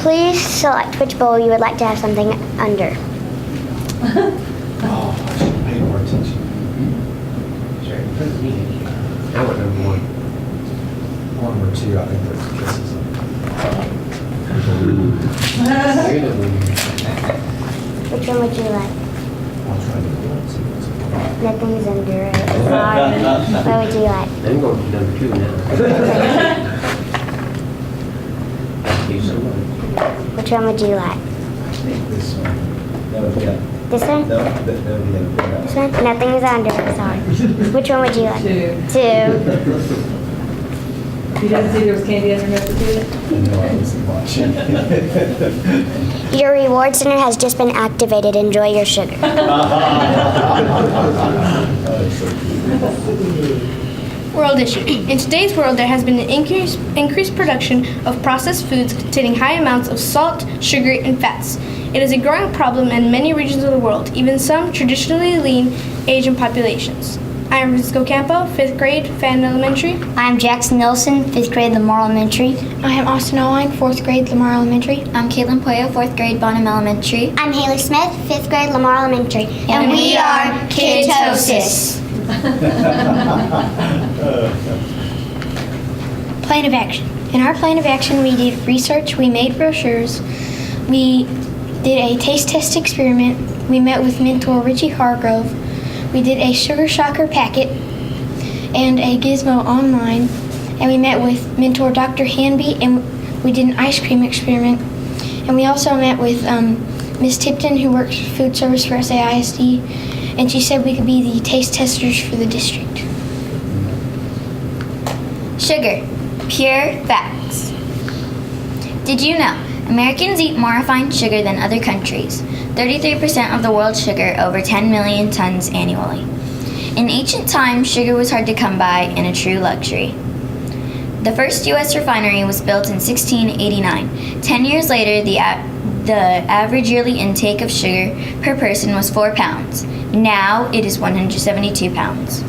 Please select which bowl you would like to have something under. Oh, I should pay more attention. Sure. I want number one. Number two, I think there's kisses. You're the winner. Which one would you like? I'll try to do it. Nothing's under it. Sorry. What would you like? I'm going for number two now. Thank you so much. Which one would you like? I think this one. No, yeah. This one? No, yeah. This one? Nothing's under it. Sorry. Which one would you like? Two. You didn't see there was candy underneath the food? No, I wasn't watching. Your reward center has just been activated. Enjoy your sugar. World issue. In today's world, there has been an increased production of processed foods containing high amounts of salt, sugar, and fats. It is a growing problem in many regions of the world, even some traditionally lean Asian populations. I am Franscico Ocampo, 5th grade, Fannin Elementary. I am Jackson Nelson, 5th grade, Lamar Elementary. I am Austin Alwine, 4th grade, Lamar Elementary. I'm Katelyn Puello, 4th grade, Bonham Elementary. I'm Hailey Smith, 5th grade, Lamar Elementary. And we are Ketosis. Plan of action. In our plan of action, we did research, we made brochures, we did a taste test experiment, we met with mentor Richie Hargrove, we did a sugar shocker packet and a gizmo online, and we met with mentor Dr. Hanby, and we did an ice cream experiment, and we also met with Miss Tipton, who works food service for SAISD, and she said we could be the taste testers for the district. Sugar. Pure facts. Did you know Americans eat more refined sugar than other countries? 33% of the world's sugar, over 10 million tons annually. In ancient times, sugar was hard to come by and a true luxury. The first U.S. refinery was built in 1689. 10 years later, the average yearly intake of sugar per person was 4 pounds. Now it is 172 pounds.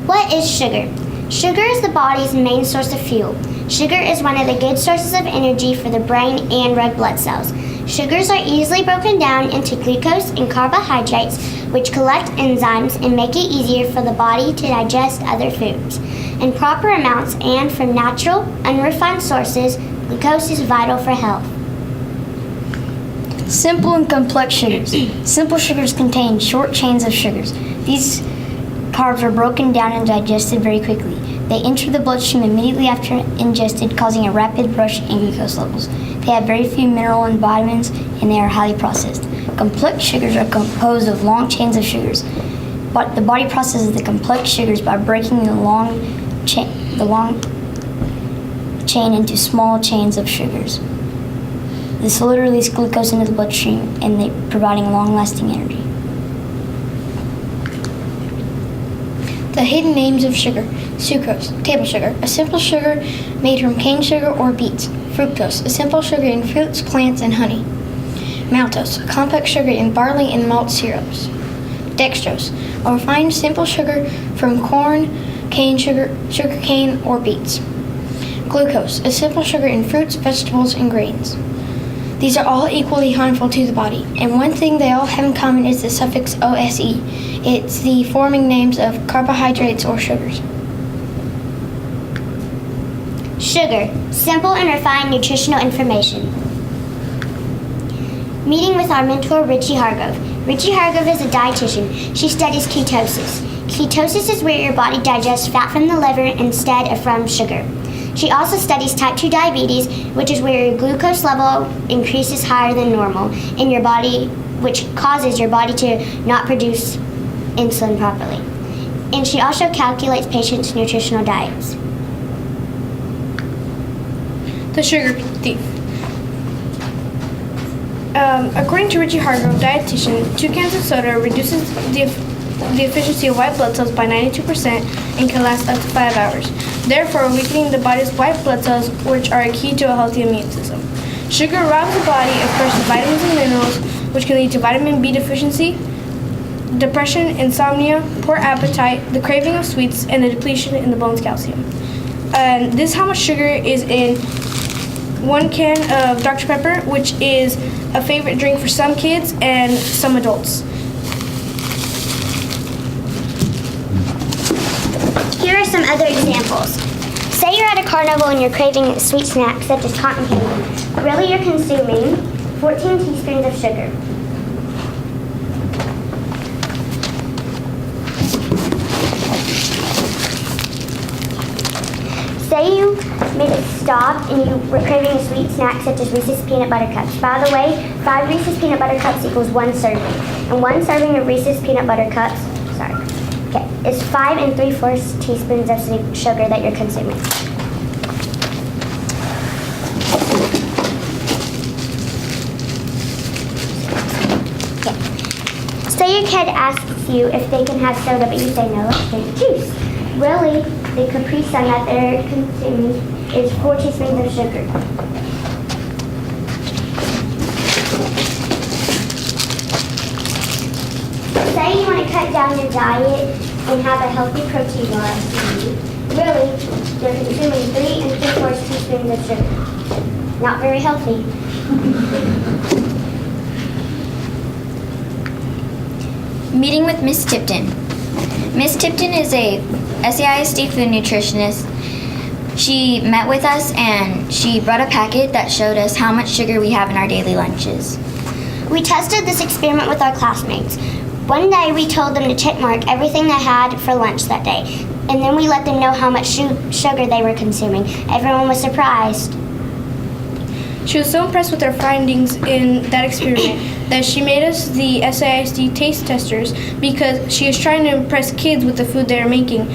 What is sugar? Sugar is the body's main source of fuel. Sugar is one of the good sources of energy for the brain and red blood cells. Sugars are easily broken down into glucose and carbohydrates, which collect enzymes and make it easier for the body to digest other foods. In proper amounts and from natural, unrefined sources, glucose is vital for health. Simple and complex sugars. Simple sugars contain short chains of sugars. These carbs are broken down and digested very quickly. They enter the bloodstream immediately after ingested, causing a rapid rush in glucose levels. They have very few mineral and vitamins, and they are highly processed. Complex sugars are composed of long chains of sugars, but the body processes the complex sugars by breaking the long chain into small chains of sugars. This will release glucose into the bloodstream, and they providing long-lasting energy. The hidden names of sugar. Sucrose, table sugar, a simple sugar made from cane sugar or beets. Fructose, a simple sugar in fruits, plants, and honey. Maltose, a complex sugar in barley and malt syrups. Dextrose, a refined simple sugar from corn, cane sugar, sugar cane, or beets. Glucose, a simple sugar in fruits, vegetables, and grains. These are all equally harmful to the body, and one thing they all have in common is the suffix OSE. It's the forming names of carbohydrates or sugars. Sugar, simple and refined nutritional information. Meeting with our mentor, Richie Hargrove. Richie Hargrove is a dietitian. She studies ketosis. Ketosis is where your body digests fat from the liver instead of from sugar. She also studies type 2 diabetes, which is where your glucose level increases higher than normal in your body, which causes your body to not produce insulin properly. And she also calculates patients' nutritional diets. The sugar thief. According to Richie Hargrove, dietitian, 2 cans of soda reduces the efficiency of white blood cells by 92% and can last up to 5 hours, therefore weakening the body's white blood cells, which are a key to a healthy immune system. Sugar robs the body of precious vitamins and minerals, which can lead to vitamin B deficiency, depression, insomnia, poor appetite, the craving of sweets, and the depletion in the bone's calcium. And this is how much sugar is in 1 can of Dr. Pepper, which is a favorite drink for some kids and some adults. Here are some other examples. Say you're at a carnival and you're craving sweet snacks such as cotton candy. Really, you're consuming 14 teaspoons of sugar. Say you made a stop and you were craving a sweet snack such as Reese's Peanut Butter Cups. By the way, 5 Reese's Peanut Butter Cups equals 1 serving. And 1 serving of Reese's Peanut Butter Cups, is 5 3/4 teaspoons of sugar that you're consuming. Okay. Say your kid asks you if they can have soda, but you say no, let's drink juice. Really, the Capri Sun that they're consuming is 4 teaspoons of sugar. Say you want to cut down your diet and have a healthy protein bar. Really, you're consuming 3 3/4 teaspoons of sugar. Not very healthy. Meeting with Miss Tipton. Miss Tipton is a SAISD food nutritionist. She met with us and she brought a packet that showed us how much sugar we have in our daily lunches. We tested this experiment with our classmates. One day we told them to check mark everything they had for lunch that day, and then we let them know how much sugar they were consuming. Everyone was surprised. She was so impressed with our findings in that experiment that she made us the SAISD taste testers because she is trying to impress kids with the food they are making,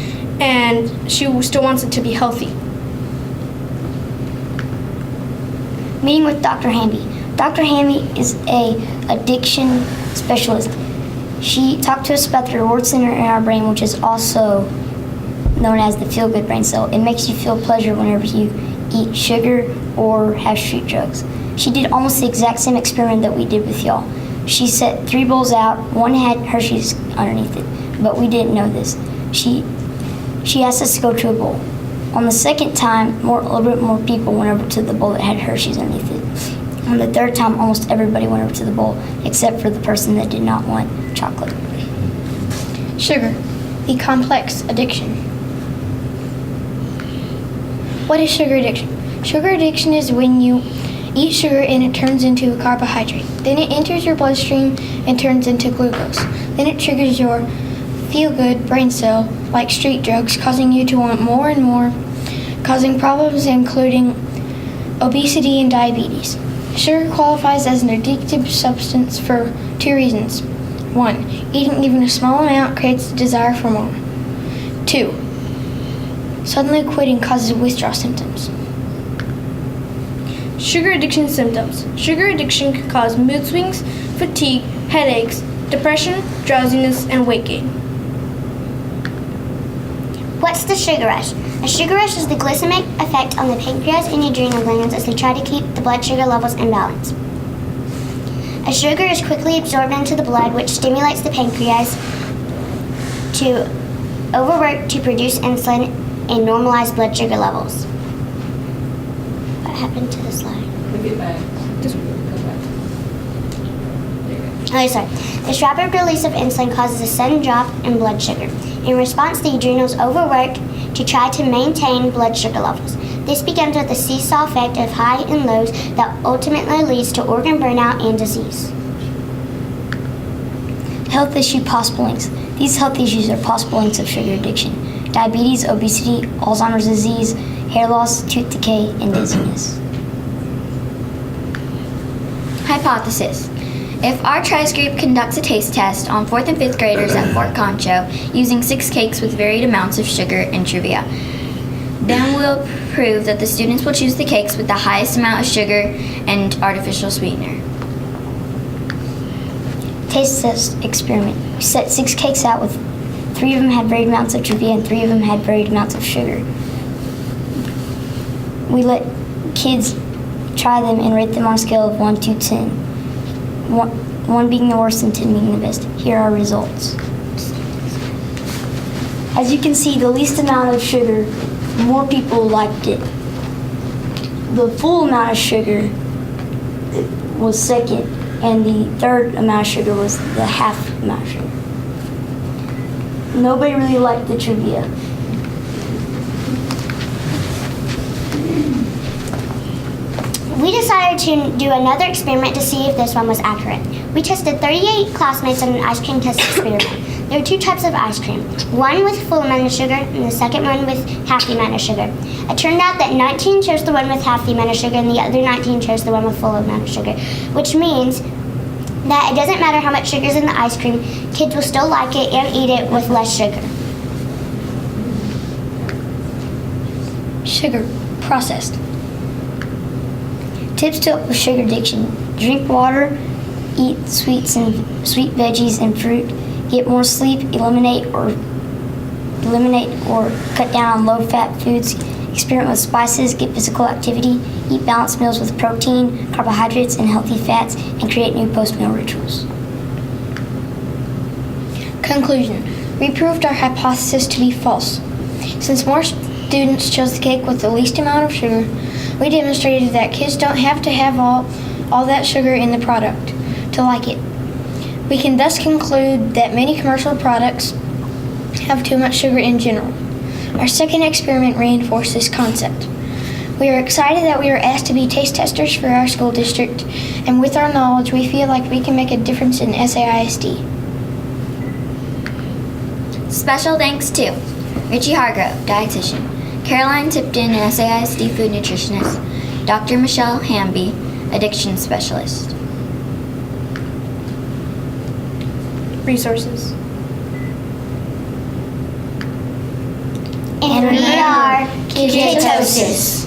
and she still wants it to be healthy. Meeting with Dr. Hamby. Dr. Hamby is a addiction specialist. She talked to us about the reward center in our brain, which is also known as the feel-good brain cell. It makes you feel pleasure whenever you eat sugar or have street drugs. She did almost the exact same experiment that we did with y'all. She set 3 bowls out. One had Hershey's underneath it, but we didn't know this. She asked us to go to a bowl. On the second time, a little bit more people went over to the bowl that had Hershey's underneath it. On the third time, almost everybody went over to the bowl, except for the person that did not want chocolate. Sugar, the complex addiction. What is sugar addiction? Sugar addiction is when you eat sugar and it turns into a carbohydrate. Then it enters your bloodstream and turns into glucose. Then it triggers your feel-good brain cell, like street drugs, causing you to want more and more, causing problems including obesity and diabetes. Sugar qualifies as an addictive substance for 2 reasons. 1, eating even a small amount creates a desire for more. 2, suddenly quitting causes withdrawal symptoms. Sugar addiction symptoms. Sugar addiction can cause mood swings, fatigue, headaches, depression, drowsiness, and weight gain. What's the sugar rush? A sugar rush is the glycemic effect on the pancreas and adrenal glands as they try to keep the blood sugar levels in balance. A sugar is quickly absorbed into the blood, which stimulates the pancreas to overwork to produce insulin and normalize blood sugar levels. What happened to the slide? We get back. This Go back. Oh, sorry. This rapid release of insulin causes a sudden drop in blood sugar. In response, the adrenals overwork to try to maintain blood sugar levels. This begins with a seesaw effect of high and lows that ultimately leads to organ burnout and disease. Health issue possible links. These health issues are possible links of sugar addiction: diabetes, obesity, Alzheimer's disease, hair loss, tooth decay, and dizziness. Hypothesis. If our TRYS group conducts a taste test on 4th and 5th graders at Fort Concho using 6 cakes with varied amounts of sugar and trivia, then we'll prove that the students will choose the cakes with the highest amount of sugar and artificial sweetener. Taste test experiment. We set 6 cakes out with 3 of them had varied amounts of trivia and 3 of them had varied amounts of sugar. We let kids try them and rate them on a scale of 1 to 10. 1 being the worst and 10 being the best. Here are our results. As you can see, the least amount of sugar, more people liked it. the full amount of sugar was second, and the third amount of sugar was the half amount of sugar. Nobody really liked the trivia. We decided to do another experiment to see if this one was accurate. We tested 38 classmates on an ice cream test experiment. There were 2 types of ice cream, one with full amount of sugar and the second one with half the amount of sugar. It turned out that 19 chose the one with half the amount of sugar and the other 19 chose the one with full amount of sugar, which means that it doesn't matter how much sugar is in the ice cream, kids will still like it and eat it with less sugar. Sugar, processed. Tips to help with sugar addiction. Drink water, eat sweets and sweet veggies and fruit, get more sleep, eliminate or cut down on low-fat foods, experiment with spices, get physical activity, eat balanced meals with protein, carbohydrates, and healthy fats, and create new post-meal rituals. Conclusion. We proved our hypothesis to be false. Since more students chose the cake with the least amount of sugar, we demonstrated that kids don't have to have all that sugar in the product to like it. We can thus conclude that many commercial products have too much sugar in general. Our second experiment reinforced this concept. We are excited that we were asked to be taste testers for our school district, and with our knowledge, we feel like we can make a difference in SAISD. Special thanks to Richie Hargrove, dietitian, Katelyn Tipton, SAISD food nutritionist, Dr. Michelle Hamby, addiction specialist. Resources. And we are Ketosis.